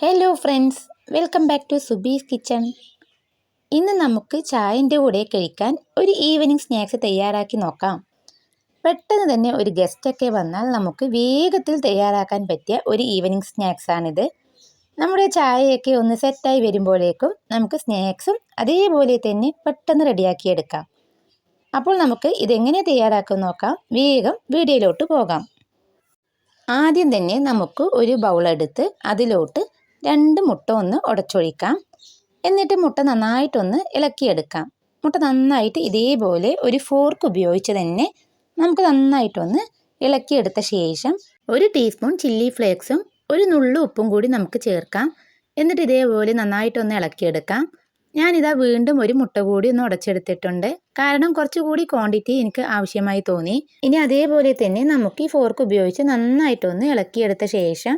Hello friends, welcome back to Subi's kitchen. ഇന്ന് നമുക്ക് ചായൻ്റെ കൂടെ കഴിക്കാൻ ഒരു ഈവനിങ് സ്നാക്സ് തയ്യാറാക്കി നോക്കാം. പെട്ടെന്ന് തന്നെ ഒരു ഗസ്റ്റൊക്കെ വന്നാൽ നമുക്ക് വേഗത്തിൽ തയ്യാറാക്കാൻ പറ്റിയ ഒരു ഈവനിങ് സ്നാക്സാണിത്. നമ്മുടെ ചായയൊക്കെ ഒന്ന് സെറ്റായി വരുമ്പോഴേക്കും നമുക്ക് സ്നാക്സും അതേപോലെ തന്നെ പെട്ടെന്ന് റെഡിയാക്കിയെടുക്കാം. അപ്പോൾ നമുക്ക് ഇതെങ്ങനെ തയ്യാറാക്കാൻ നോക്കാം. വേഗം വീഡിയോയിലോട്ട് പോകാം. ആദ്യം തന്നെ നമുക്ക് ഒരു ബൗളെടുത്ത് അതിലോട്ട് 2 മുട്ട ഒന്ന് ഉടച്ചൊഴിക്കാം. എന്നിട്ട് മുട്ട നന്നായിട്ടൊന്ന് ഇളക്കിയെടുക്കാം. മുട്ട നന്നായിട്ട് ഇതേപോലെ ഒരു ഫോർക്ക് ഉപയോഗിച്ച് തന്നെ നമുക്ക് നന്നായിട്ടൊന്ന് ഇളക്കിയെടുത്ത ശേഷം 1 ടീസ്പൂൺ ചില്ലി ഫ്ലേക്സും ഒരു നുള്ളു ഉപ്പും കൂടി നമുക്ക് ചേർക്കാം. എന്നിട്ട് ഇതേപോലെ നന്നായിട്ടൊന്ന് ഇളക്കിയെടുക്കാം. ഞാനിതാ വീണ്ടും ഒരു മുട്ട കൂടി ഒന്ന് ഉടച്ചെടുത്തിട്ടുണ്ട്. കാരണം കുറച്ചുകൂടി ക്വാണ്ടിറ്റി എനിക്ക് ആവശ്യമായി തോന്നി. ഇനി അതേപോലെ തന്നെ നമുക്ക് ഈ ഫോർക്ക് ഉപയോഗിച്ച് നന്നായിട്ടൊന്ന് ഇളക്കിയെടുത്ത ശേഷം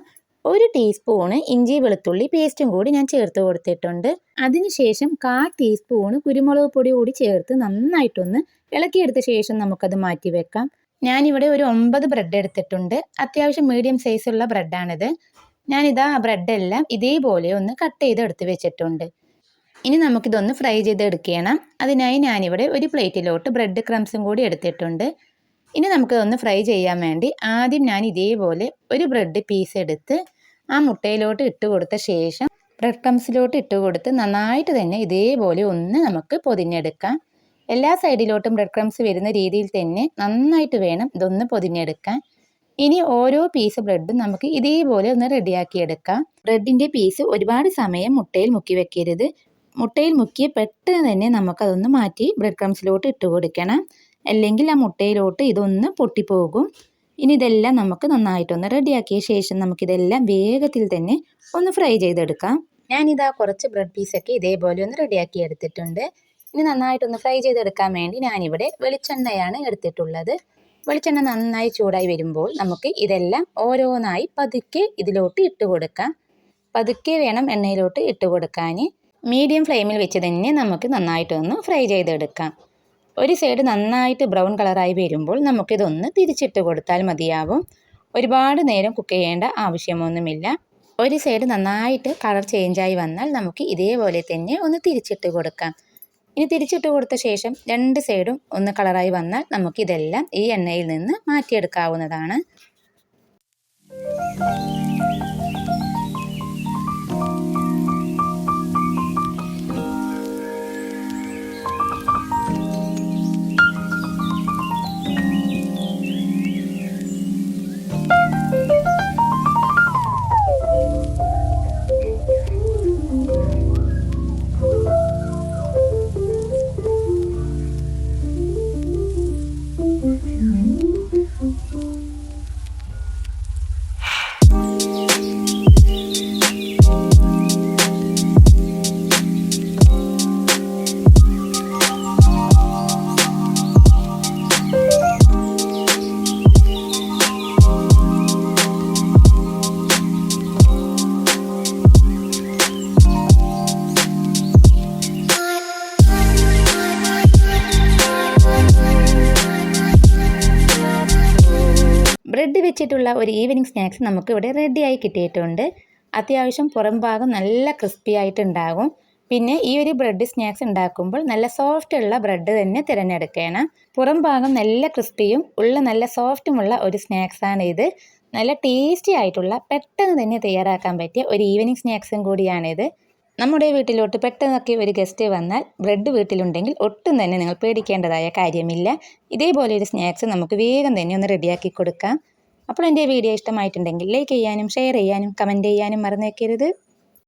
1 ടീസ്പൂണ് ഇഞ്ചി വെളുത്തുള്ളി പേസ്റ്റും കൂടി ഞാൻ ചേർത്ത് കൊടുത്തിട്ടുണ്ട്. അതിനുശേഷം 1/4 ടീസ്പൂണ് കുരുമുളക് പൊടി കൂടി ചേർത്ത് നന്നായിട്ടൊന്ന് ഇളക്കിയെടുത്ത ശേഷം നമുക്കത് മാറ്റി വെക്കാം. ഞാനിവിടെ ഒരു 9 ബ്രെഡ് എടുത്തിട്ടുണ്ട്. അത്യാവശ്യം മീഡിയം സൈസുള്ള ബ്രെഡാണിത്. ഞാനിതാ ബ്രെഡെല്ലാം ഇതേപോലെ ഒന്ന് കട്ട് ചെയ്ത് എടുത്ത് വെച്ചിട്ടുണ്ട്. ഇനി നമുക്കിതൊന്ന് ഫ്രൈ ചെയ്തെടുക്കണം. അതിനായി ഞാനിവിടെ ഒരു പ്ലേറ്റിലോട്ട് ബ്രെഡ് ക്രംസും കൂടി എടുത്തിട്ടുണ്ട്. ഇനി നമുക്കിതൊന്ന് ഫ്രൈ ചെയ്യാൻ വേണ്ടി ആദ്യം ഞാൻ ഇതേപോലെ ഒരു ബ്രെഡ് പീസ് എടുത്ത് ആ മുട്ടയിലോട്ട് ഇട്ട് കൊടുത്ത ശേഷം ബ്രെഡ് ക്രംസിലോട്ട് ഇട്ട് കൊടുത്ത് നന്നായിട്ട് തന്നെ ഇതേപോലെ ഒന്ന് നമുക്ക് പൊതിഞ്ഞെടുക്കാം. എല്ലാ സൈഡിലോട്ടും ബ്രെഡ് ക്രംസ് വരുന്ന രീതിയിൽ തന്നെ നന്നായിട്ട് വേണം ഇതൊന്ന് പൊതിഞ്ഞെടുക്കാൻ. ഇനി ഓരോ പീസ് ബ്രെഡും നമുക്ക് ഇതേപോലെ ഒന്ന് റെഡിയാക്കിയെടുക്കാം. ബ്രെഡിൻ്റെ പീസ് ഒരുപാട് സമയം മുട്ടയിൽ മുക്കി വെക്കരുത്. മുട്ടയിൽ മുക്കി പെട്ടെന്ന് തന്നെ നമുക്കതൊന്ന് മാറ്റി ബ്രെഡ് ക്രംസിലോട്ട് ഇട്ട് കൊടുക്കണം. അല്ലെങ്കിൽ ആ മുട്ടയിലോട്ട് ഇതൊന്ന് പൊട്ടിപ്പോകും. ഇനി ഇതെല്ലാം നമുക്ക് നന്നായിട്ടൊന്ന് റെഡിയാക്കിയ ശേഷം നമുക്കിതെല്ലാം വേഗത്തിൽ തന്നെ ഒന്ന് ഫ്രൈ ചെയ്തെടുക്കാം. ഞാനിതാ കുറച്ച് ബ്രെഡ് പീസൊക്കെ ഇതേപോലെ ഒന്ന് റെഡിയാക്കി എടുത്തിട്ടുണ്ട്. ഇനി നന്നായിട്ടൊന്ന് ഫ്രൈ ചെയ്തെടുക്കാൻ വേണ്ടി ഞാനിവിടെ വെളിച്ചെണ്ണയാണ് എടുത്തിട്ടുള്ളത്. വെളിച്ചെണ്ണ നന്നായി ചൂടായി വരുമ്പോൾ നമുക്ക് ഇതെല്ലാം ഓരോന്നായി പതുക്കെ ഇതിലോട്ട് ഇട്ട് കൊടുക്കാം. പതുക്കെ വേണം എണ്ണയിലോട്ട് ഇട്ട് കൊടുക്കാൻ. മീഡിയം ഫ്ലെയിമിൽ വെച്ച് തന്നെ നമുക്ക് നന്നായിട്ടൊന്ന് ഫ്രൈ ചെയ്തെടുക്കാം. ഒരു സൈഡ് നന്നായിട്ട് ബ്രൗൺ കളറായി വരുമ്പോൾ നമുക്കിതൊന്ന് തിരിച്ചിട്ട് കൊടുത്താൽ മതിയാവും. ഒരുപാട് നേരം കുക്ക് ചെയ്യേണ്ട ആവശ്യമൊന്നുമില്ല. ഒരു സൈഡ് നന്നായിട്ട് കളർ ചേഞ്ചായി വന്നാൽ നമുക്ക് ഇതേപോലെ തന്നെ ഒന്ന് തിരിച്ചിട്ട് കൊടുക്കാം. ഇനി തിരിച്ചിട്ട് കൊടുത്ത ശേഷം 2 സൈഡും ഒന്ന് കളറായി വന്നാൽ നമുക്കിതെല്ലാം ഈ എണ്ണയിൽ നിന്ന് മാറ്റിയെടുക്കാവുന്നതാണ്. ബ്രെഡ് വെച്ചിട്ടുള്ള ഒരു ഈവനിങ് സ്നാക്സ് നമുക്ക് ഇവിടെ റെഡിയായി കിട്ടിയിട്ടുണ്ട്. അത്യാവശ്യം പുറം ഭാഗം നല്ല ക്രിസ്പി ആയിട്ടുണ്ടാകും. പിന്നെ ഈ ഒരു ബ്രെഡ് സ്നാക്സ് ഉണ്ടാക്കുമ്പോൾ നല്ല സോഫ്റ്റ് ഉള്ള ബ്രെഡ് തന്നെ തിരഞ്ഞെടുക്കണം. പുറം ഭാഗം നല്ല ക്രിസ്പിയും ഉള്ള നല്ല സോഫ്റ്റുമുള്ള ഒരു സ്നാക്സാണ് ഇത്. നല്ല ടേസ്റ്റി ആയിട്ടുള്ള പെട്ടെന്ന് തന്നെ തയ്യാറാക്കാൻ പറ്റിയ ഒരു ഈവനിങ് സ്നാക്സും കൂടിയാണിത്. നമ്മുടെ വീട്ടിലോട്ട് പെട്ടെന്നൊക്കെ ഒരു ഗസ്റ്റ് വന്നാൽ ബ്രെഡ് വീട്ടിലുണ്ടെങ്കിൽ ഒട്ടും തന്നെ നിങ്ങൾ പേടിക്കേണ്ടതായ കാര്യമില്ല. ഇതേപോലെ ഒരു സ്നാക്സ് നമുക്ക് വേഗം തന്നെ ഒന്ന് റെഡിയാക്കി കൊടുക്കാം. അപ്പോൾ എൻ്റെ വീഡിയോ ഇഷ്ടമായിട്ടുണ്ടെങ്കിൽ ലൈക്ക് ചെയ്യാനും ഷെയർ ചെയ്യാനും കമൻറ്റ് ചെയ്യാനും മറന്നു വയ്ക്കരുത്.